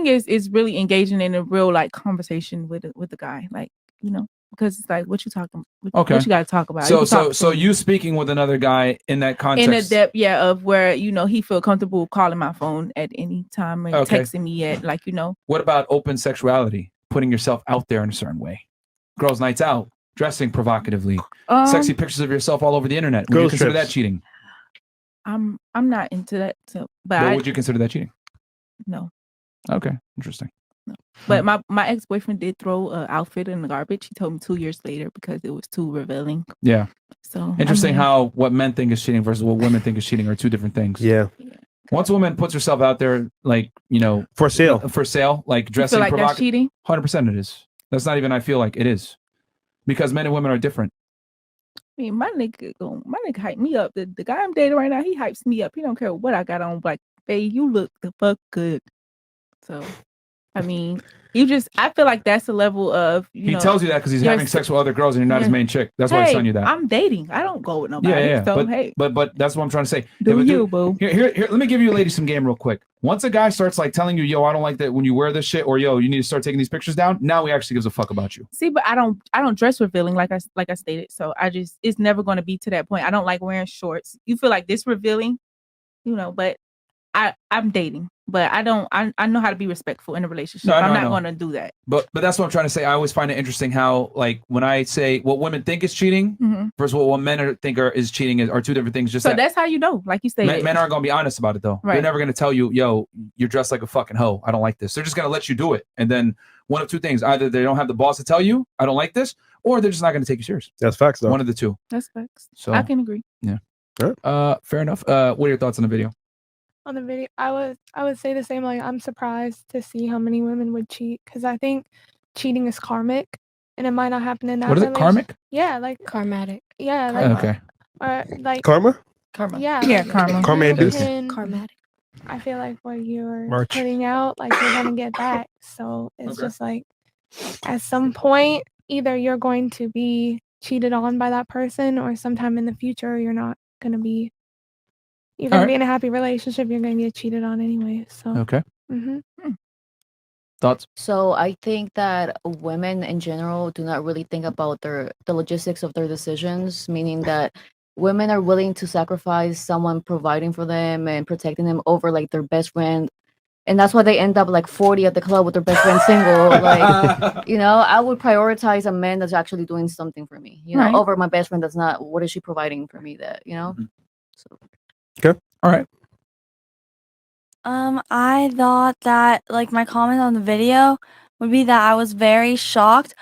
cheating is really engaging in a real like conversation with the guy, like, you know, because it's like, what you talking? What you got to talk about? So you speaking with another guy in that context, in a depth, of where, you know, he feel comfortable calling my phone at any time and texting me at, like, you know. What about open sexuality? Putting yourself out there in a certain way, girls' nights out, dressing provocatively, sexy pictures of yourself all over the internet. Would you consider that cheating? I'm not into that. So, but would you consider that cheating? No. Okay, interesting. No. But my ex-boyfriend did throw an outfit in the garbage. He told me 2 years later because it was too revealing. Yeah. So interesting how what men think is cheating versus what women think is cheating are two different things. Yeah. Once a woman puts herself out there, like, you know, for sale, like dressing, like that's cheating. 100% it is. That's not even. I feel like it is, because men and women are different. I mean, my nigga hype me up. The guy I'm dating right now, he hypes me up. He don't care what I got on. Like, babe, you look the fuck good. So, I mean, I feel like that's a level of, he tells you that because he's having sex with other girls and you're not his main chick. That's why he's telling you that. I'm dating. I don't go with nobody. Yeah. So, but that's what I'm trying to say. Boo. Here, let me give you ladies some game real quick. Once a guy starts like telling you, yo, I don't like that when you wear this shit, or yo, you need to start taking these pictures down. Now he actually gives a fuck about you. See, but I don't dress revealing like I stated. So it's never going to be to that point. I don't like wearing shorts. You feel like this revealing, you know, but I'm dating. But I know how to be respectful in a relationship. I'm not going to do that. But that's what I'm trying to say. I always find it interesting how, like, when I say what women think is cheating versus what men think is cheating are two different things. Just so that's how you know, like you say. Men aren't going to be honest about it though. Right. They're never going to tell you, yo, you're dressed like a fucking hoe. I don't like this. They're just going to let you do it. And then one of two things: either they don't have the balls to tell you, I don't like this, or they're just not going to take you serious. That's facts, though. One of the two. That's facts. So I can agree. Yeah. Fair enough. What are your thoughts on the video? On the video, I would say the same. Like, I'm surprised to see how many women would cheat, because I think cheating is karmic, and it might not happen in that. What is it? Karmic? Yeah, like karmatic. Yeah, like, okay. Or like karma. Yeah, karma. Karma induced. Karmatic. I feel like what you're putting out, like, you're gonna get back. So it's just like, at some point, either you're going to be cheated on by that person, or sometime in the future, you're not gonna be. You're going to be in a happy relationship. You're going to get cheated on anyway. So okay. Thoughts? So I think that women in general do not really think about the logistics of their decisions, meaning that women are willing to sacrifice someone providing for them and protecting them over like their best friend. And that's why they end up like 40 at the club with their best friend single. Like, you know, I would prioritize a man that's actually doing something for me, you know, over my best friend that's not. What is she providing for me that, you know? So. Okay. All right. I thought that, like, my comment on the video would be that I was very shocked,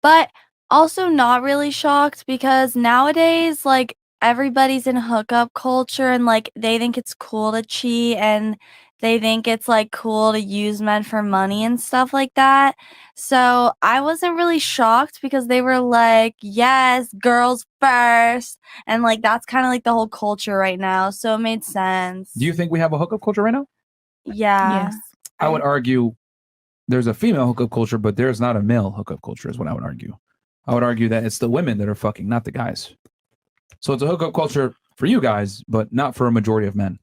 but also not really shocked, because nowadays, like, everybody's in hookup culture and, like, they think it's cool to cheat and they think it's, like, cool to use men for money and stuff like that. So I wasn't really shocked, because they were like, yes, girls first. And, like, that's kind of like the whole culture right now. So it made sense. Do you think we have a hookup culture right now? Yeah. Yes. I would argue there's a female hookup culture, but there's not a male hookup culture, is what I would argue. I would argue that it's the women that are fucking, not the guys. So it's a hookup culture for you guys, but not for a majority of men.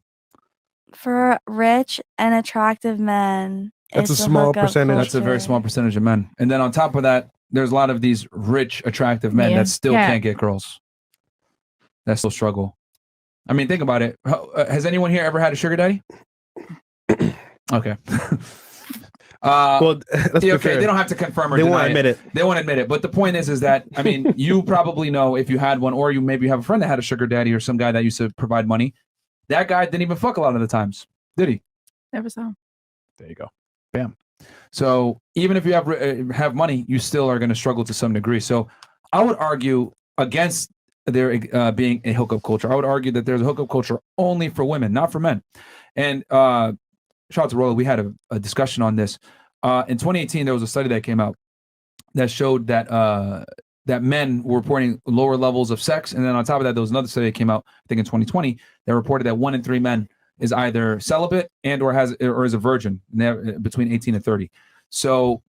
For rich and attractive men. That's a small percentage. That's a very small percentage of men. And then on top of that, there's a lot of these rich, attractive men that still can't get girls. That still struggle. I mean, think about it. Has anyone here ever had a sugar daddy? Okay. Well, okay, they don't have to confirm or they deny won't admit it. They won't admit it. But the point is that, I mean, you probably know if you had one, or you maybe have a friend that had a sugar daddy or some guy that used to provide money. That guy didn't even fuck a lot of the times, did he? Never saw him. There you go. Bam. So even if you have money, you still are going to struggle to some degree. So I would argue against there being a hookup culture. I would argue that there's a hookup culture only for women, not for men. And shout out to Rolla. We had a discussion on this. In 2018, there was a study that came out that showed that that men were reporting lower levels of sex. And then on top of that, there was another study that came out, I think in 2020, that reported that 1 in 3 men is either celibate and or is a virgin between 18 and 30. So,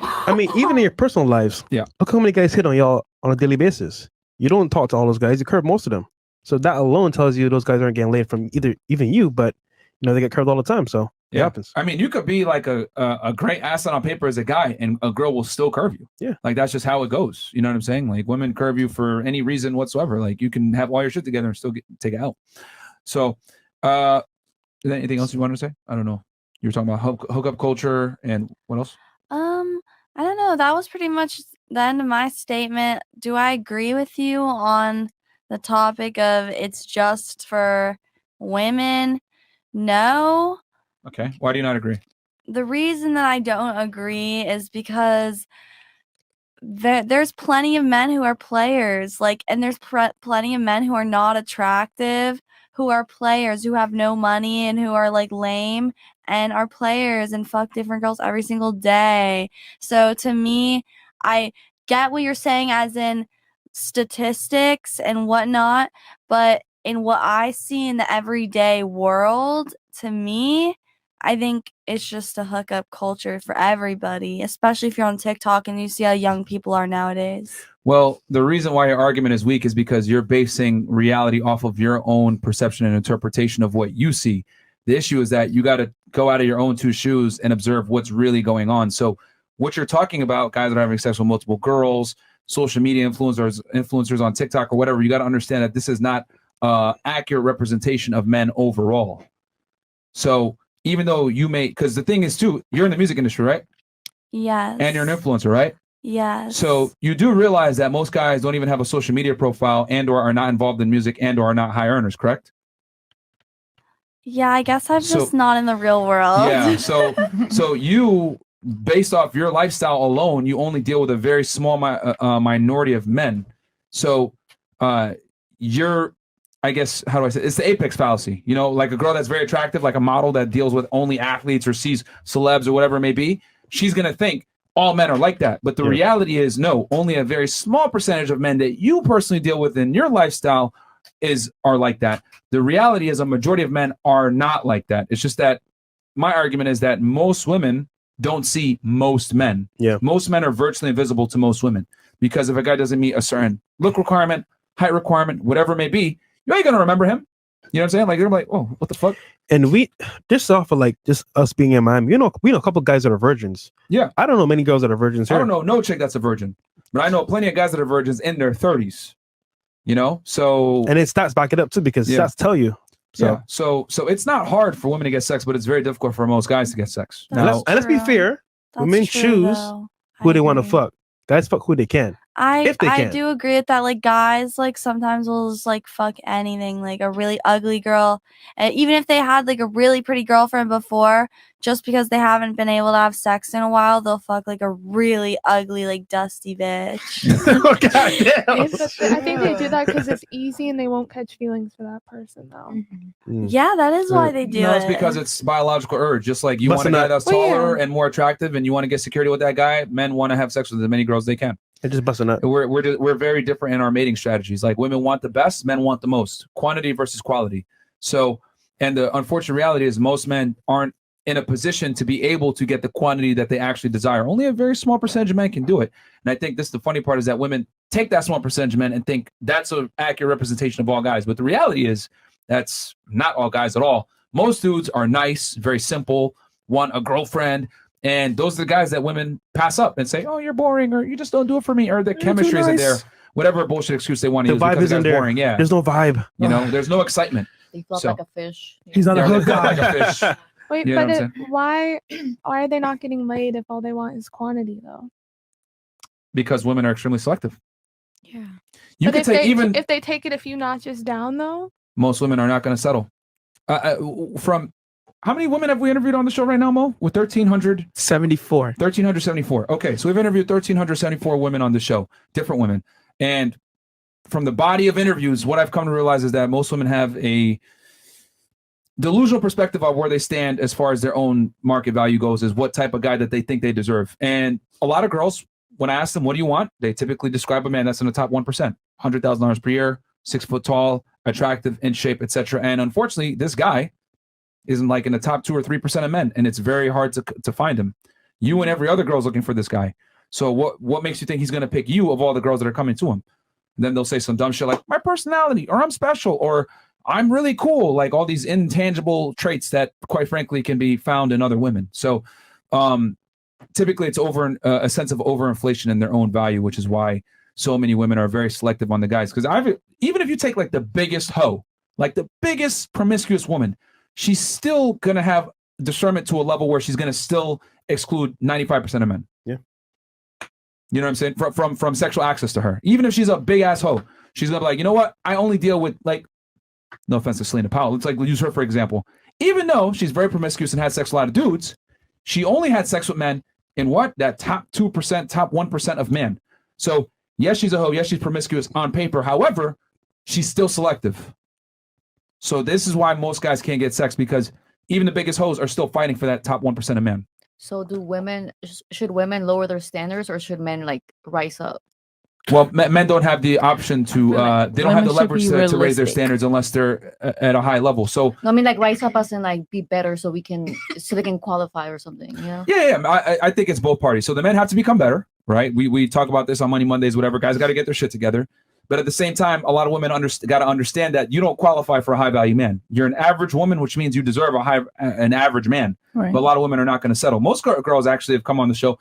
I mean, even in your personal lives, look how many guys hit on y'all on a daily basis. You don't talk to all those guys. You curve most of them. So that alone tells you those guys aren't getting laid from even you, but you know they get curved all the time. So It happens. I mean, you could be like a great asset on paper as a guy, and a girl will still curve you. Yeah. Like that's just how it goes. You know what I'm saying? Like women curve you for any reason whatsoever. Like you can have all your shit together and still take it out. So, is there anything else you wanted to say? I don't know. You were talking about hookup culture and what else? I don't know. That was pretty much the end of my statement. Do I agree with you on the topic of it's just for women? No. Okay. Why do you not agree? The reason that I don't agree is because there's plenty of men who are players, like, and there's plenty of men who are not attractive, who are players, who have no money and who are like lame and are players and fuck different girls every single day. So to me, I get what you're saying as in statistics and whatnot, but in what I see in the everyday world, to me, I think it's just a hookup culture for everybody, especially if you're on TikTok and you see how young people are nowadays. Well, the reason why your argument is weak is because you're basing reality off of your own perception and interpretation of what you see. The issue is that you got to go out of your own two shoes and observe what's really going on. So what you're talking about, guys that are having sex with multiple girls, social media influencers on TikTok or whatever, you got to understand that this is not accurate representation of men overall. So even though you may, because the thing is too, you're in the music industry, right? Yes. And you're an influencer, right? Yes. So you do realize that most guys don't even have a social media profile and or are not involved in music and or are not high earners, correct? Yeah, I guess I'm just not in the real world. Yeah. So you, based off your lifestyle alone, you only deal with a very small minority of men. So you're, I guess, how do I say it? It's the apex fallacy. You know, like a girl that's very attractive, like a model that deals with only athletes or sees celebs or whatever it may be. She's going to think all men are like that. But the reality is, no, only a very small percentage of men that you personally deal with in your lifestyle are like that. The reality is a majority of men are not like that. It's just that my argument is that most women don't see most men. Yeah. Most men are virtually invisible to most women because if a guy doesn't meet a certain look requirement, height requirement, whatever it may be, you ain't going to remember him. You know what I'm saying? Like, they're like, oh, what the fuck? And this off of like just us being in Miami, we know a couple guys that are virgins. Yeah. I don't know many girls that are virgins here. I don't know no chick that's a virgin, but I know plenty of guys that are virgins in their 30s. You know, so and it stats back it up too because stats tell you. So so it's not hard for women to get sex, but it's very difficult for most guys to get sex. Let's be fair. Women choose who they want to fuck. Guys fuck who they can. I do agree with that. Like guys, like sometimes will just like fuck anything, like a really ugly girl, and even if they had like a really pretty girlfriend before, just because they haven't been able to have sex in a while, they'll fuck like a really ugly, like dusty bitch. Oh, God damn. I think they do that because it's easy and they won't catch feelings for that person though. Yeah, that is why they do No, it. it's because it's biological urge. Just like you want a guy that's taller and more attractive, and you want to get security with that guy. Men want to have sex with as many girls as they can. They're just busting up. We're very different in our mating strategies. Like women want the best, men want the most. Quantity versus quality. So, and the unfortunate reality is most men aren't in a position to be able to get the quantity that they actually desire. Only a very small percentage of men can do it. And I think this, the funny part is that women take that small percentage of men and think that's an accurate representation of all guys. But the reality is that's not all guys at all. Most dudes are nice, very simple, want a girlfriend. And those are the guys that women pass up and say, oh, you're boring, or you just don't do it for me, or the chemistry isn't there. Whatever bullshit excuse they want to use. The vibe isn't there. Boring. Yeah. There's no vibe. You know, there's no excitement. They flop like a fish. He's not a hook guy. guy. Like a fish. Wait, You know what but I'm why are they not getting laid if all they want is quantity though? Because women are extremely selective. Yeah. You could take even if they take it a few notches down though. Most women are not going to settle. From how many women have we interviewed on the show right now, Mo? With 1,374. 1,374. Okay, so we've interviewed 1,374 women on the show, different women. And from the body of interviews, what I've come to realize is that most women have a delusional perspective of where they stand as far as their own market value goes, is what type of guy that they think they deserve. And a lot of girls, when I ask them, what do you want? They typically describe a man that's in the top 1%, $100,000 per year, 6 foot tall, attractive, in shape, etc. And unfortunately, this guy isn't like in the top 2 or 3% of men, and it's very hard to find him. You and every other girl's looking for this guy. So what makes you think he's going to pick you of all the girls that are coming to him? And then they'll say some dumb shit like my personality, or I'm special, or I'm really cool. Like all these intangible traits that, quite frankly, can be found in other women. So, typically, it's over a sense of overinflation in their own value, which is why so many women are very selective on the guys. Because even if you take like the biggest hoe, like the biggest promiscuous woman, she's still gonna have discernment to a level where she's gonna still exclude 95% of men. Yeah. You know what I'm saying? From sexual access to her. Even if she's a big ass hoe, she's gonna be like, you know what? I only deal with like, no offense to Selena Powell. Let's like use her for example. Even though she's very promiscuous and had sex with a lot of dudes, she only had sex with men in what? That top 2%, top 1% of men. So yes, she's a hoe. Yes, she's promiscuous on paper. However, she's still selective. So this is why most guys can't get sex, because even the biggest hoes are still fighting for that top 1% of men. So should women lower their standards, or should men like rise up? Well, men don't have the option to, they don't have the leverage to raise their standards unless they're at a high level. So no, I mean like rise up as in like be better so they can qualify or something, you know? Yeah. I think it's both parties. So the men have to become better, right? We talk about this on Money Mondays, whatever. Guys got to get their shit together. But at the same time, a lot of women got to understand that you don't qualify for a high value man. You're an average woman, which means you deserve an average man. Right. But a lot of women are not going to settle. Most girls actually have come on the show.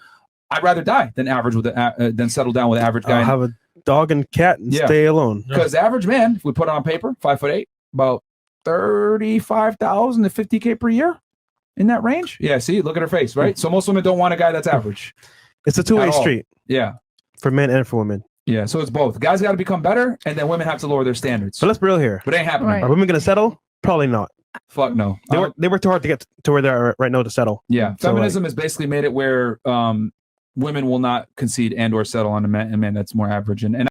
I'd rather die than than settle down with an average guy. I'll have a dog and cat and stay alone. Because the average man, if we put it on paper, 5'8", about 35,000 to 50K per year, in that range. Yeah, see, look at her face, right? So most women don't want a guy that's average. It's a two-way street. Yeah, for men and for women. Yeah, so it's both. Guys got to become better, and then women have to lower their standards. But let's be real here. But it ain't happening. Right. Are women going to settle? Probably not. Fuck no. They work too hard to get to where they are right now to settle. Yeah, So, feminism has basically made it where women will not concede and or settle on a man that's more average. And